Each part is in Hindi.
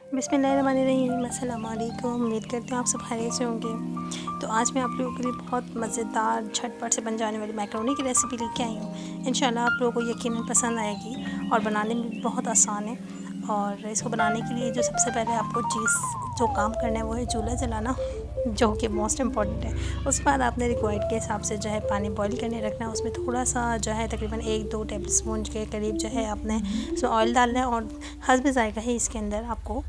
बिस्मिल्लाहिर्रहमानिर्रहीम, अस्सलाम वालेकुम। उम्मीद करती हूँ आप सब खैरियत से होंगे। तो आज मैं आप लोगों के लिए बहुत मज़ेदार झटपट से बन जाने वाली मैकरोनी की रेसिपी लेके आई हूँ। इंशाल्लाह आप लोगों को यकीनन पसंद आएगी और बनाने में भी बहुत आसान है। और इसको बनाने के लिए जो सबसे पहले आपको जो काम करना है वो है चूल्हा जलाना, जो कि मोस्ट इम्पॉर्टेंट है। उसके बाद आपने रिक्वायर्ड के हिसाब से जो है पानी बॉईल करने रखना है। उसमें थोड़ा सा जो है तकरीबन 1-2 टेबल स्पून के करीब जो है आपने उसमें ऑयल डालना है और हस्ब ज़ायक़ा है इसके अंदर आपको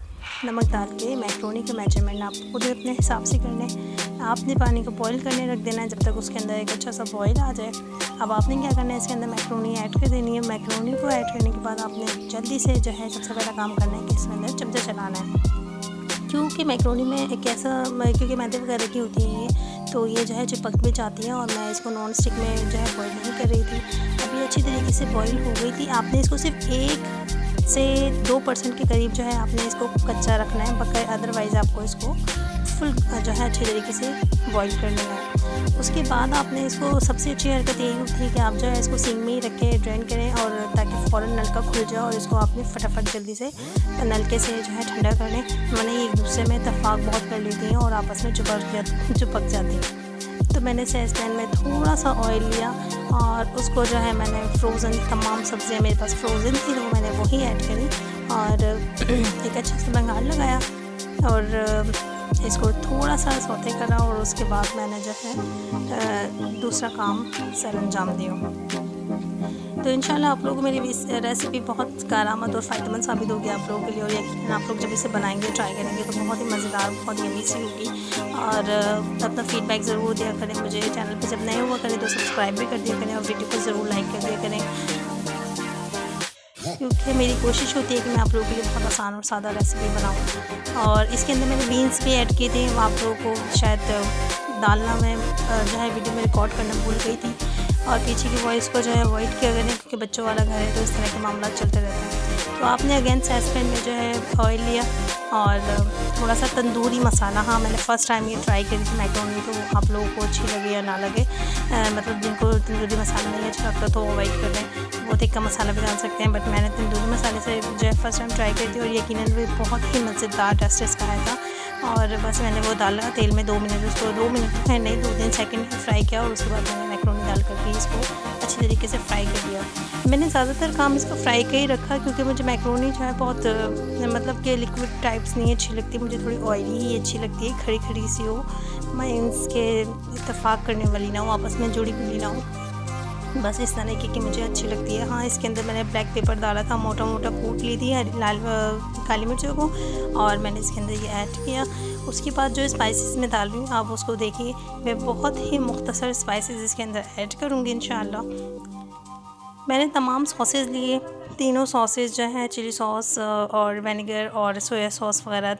नमक डाल के मैकरोनी का मेजरमेंट आप खुद अपने हिसाब से करना है। आपने पानी को बॉईल करने रख देना है जब तक उसके अंदर एक अच्छा सा बॉईल आ जाए। अब आपने क्या करना है, इसके अंदर मैकरोनी ऐड कर देनी है। मैकरोनी को ऐड करने के बाद आपने जल्दी से जो है सबसे पहला काम करना है कि इसके अंदर चमचा चलाना है, क्योंकि मैकरोनी में एक ऐसा क्योंकि मैदे वगैरह की होती है तो ये जो है चिपक भी जाती है। और मैं इसको नॉन स्टिक में जो है बॉईल नहीं कर रही थी। अभी अच्छी तरीके से बॉईल हो गई थी। आपने इसको सिर्फ 1 से 2% के करीब जो है आपने इसको कच्चा रखना है, बगैर अदरवाइज़ आपको इसको फुल जो है अच्छी तरीके से बॉईल कर लेना है। उसके बाद आपने इसको सबसे अच्छी हरकत यही होती है कि आप जो है इसको सिंक में ही रख के ड्रेन करें और ताकि फ़ौरन नलका खुल जाए और इसको आपने फटाफट जल्दी से नलके से जो है ठंडा कर लें। मैंने एक दूसरे में इत्तेफाक बहुत कर लेती हैं और आपस में चिपक जाती हैं। तो मैंने सैस पैन में थोड़ा सा ऑयल लिया और उसको जो है मैंने फ्रोज़न तमाम सब्ज़ियाँ मेरे पास फ्रोज़न थी तो मैंने वही ऐड करी और एक अच्छा सा बंगाल लगाया और इसको थोड़ा सा सौते करा और उसके बाद मैंने जो है दूसरा काम सर अंजाम दिया। तो इंशाल्लाह आप लोगों को मेरी रेसिपी बहुत कारआमद और फ़ायदेमंद साबित होगी आप लोगों के लिए। और यकीनन आप लोग जब इसे बनाएंगे ट्राई करेंगे तो बहुत ही मज़ेदार बहुत यम्मी सी होगी। और अपना फ़ीडबैक ज़रूर दिया करें मुझे। चैनल पे जब नए हुआ करें तो सब्सक्राइब भी कर दिया करें और वीडियो को ज़रूर लाइक कर दिया करें, क्योंकि मेरी कोशिश होती है कि मैं आप लोगों के लिए बहुत आसान और सादा रेसिपी बनाऊँ। और इसके अंदर मैंने बीन्स भी ऐड किए थे। आप लोगों को शायद डालना मैं जो है वीडियो में रिकॉर्ड करना भूल गई थी और पीछे की वॉइस को जो है अवॉइड किया करें, क्योंकि बच्चों वाला घर है तो इस तरह के मामला चलते रहते हैं। तो आपने अगेन सैस पैन में जो है ऑयल लिया और थोड़ा सा तंदूरी मसाला, हाँ मैंने फ़र्स्ट टाइम ये ट्राई करी थी मैकरोनी, तो आप लोगों को अच्छी लगे या ना लगे मतलब जिनको तंदूरी मसाला नहीं अच्छा लगता तो अवॉइड कर लें। वो तिक्का मसाला भी डाल सकते हैं, बट मैंने तंदूरी मसाले से जो है फ़र्स्ट टाइम ट्राई करी थी और यकीनन वो बहुत ही मज़ेदार टेस्ट इसका आया था। और बस मैंने वो डाला तेल में 2 मिनट, उसको 2 मिनट तो नहीं 2-3 सेकंड फ्राई किया और उसके बाद मैंने मैकरोनी डाल करके इसको अच्छी तरीके से फ्राई कर दिया। मैंने ज़्यादातर काम इसको फ्राई का ही रखा, क्योंकि मुझे मैकरोनी जो है बहुत मतलब कि लिक्विड टाइप्स नहीं अच्छी लगती, मुझे थोड़ी ऑयली ही अच्छी लगती है, खड़ी खड़ी सी हो, मैं इसके इत्तेफाक करने वाली ना हो, आपस में जुड़ी हुई ना हो, बस इस तरह की मुझे अच्छी लगती है। हाँ, इसके अंदर मैंने ब्लैक पेपर डाला था, मोटा मोटा कूट ली थी लाल काली मिर्चों को और मैंने इसके अंदर ये ऐड किया। उसके बाद जो स्पाइसेस मैं डाल रही हूँ आप उसको देखिए, मैं बहुत ही मुख्तसर स्पाइसेस इसके अंदर ऐड करूँगी इंशाल्लाह। मैंने तमाम सॉसेज लिए, तीनों सॉसेज जो हैं चिली सॉस और विनेगर और सोया सॉस वगैरह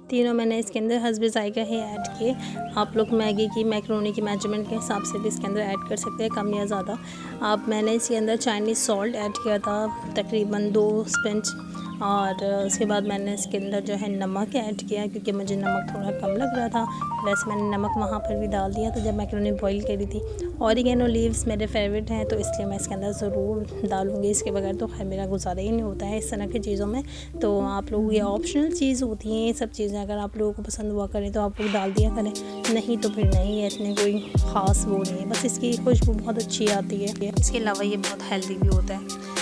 तीनों मैंने इसके अंदर हस्ब ज़ायक़ा ही ऐड किए। आप लोग मैगी की मैकरोनी की मेजरमेंट के हिसाब से भी इसके अंदर ऐड कर सकते हैं, कम या ज़्यादा। आप मैंने इसके अंदर चाइनीज़ सॉल्ट ऐड किया था तकरीबन 2 पिंच और उसके बाद मैंने इसके अंदर जो है नमक ऐड किया, क्योंकि मुझे नमक थोड़ा कम लग रहा था। वैसे मैंने नमक वहाँ पर भी डाल दिया तो जब मैकरोनी बॉईल करी थी। ऑरिगेनो लीव्स मेरे फेवरेट हैं तो इसलिए मैं इसके अंदर ज़रूर डालूँगी, इसके बगैर तो खैर मेरा गुजारा ही नहीं होता है इस तरह की चीज़ों में। तो आप लोग ये ऑप्शनल चीज़ होती हैं, ये सब चीज़ें अगर आप लोगों को पसंद हुआ करें तो आप लोग डाल दिया करें, नहीं तो फिर नहीं है, इतनी कोई ख़ास वो नहीं है, बस इसकी खुशबू बहुत अच्छी आती है। इसके अलावा ये बहुत हेल्दी भी होता है।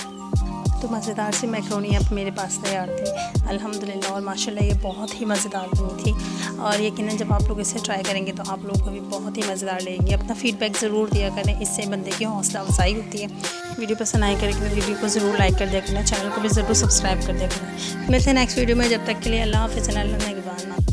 तो मज़ेदार सी मैकरोनी अब मेरे पास तैयार थी अल्हम्दुलिल्लाह, और माशाल्लाह ये बहुत ही मज़ेदार बनी थी। और यकीनन जब आप लोग इसे ट्राई करेंगे तो आप लोगों को भी बहुत ही मज़ेदार लगेगी। अपना फ़ीडबैक ज़रूर दिया करें, इससे बंदे की हौसला अफजाई होती है। वीडियो पसंद आए करें वीडियो को ज़रूर लाइक कर दिया करें, चैनल को भी ज़रूर सब्सक्राइब कर दिया करें। मिलते हैं नेक्स्ट वीडियो में, जब तक के लिए अल्लाह हाफ़िज़।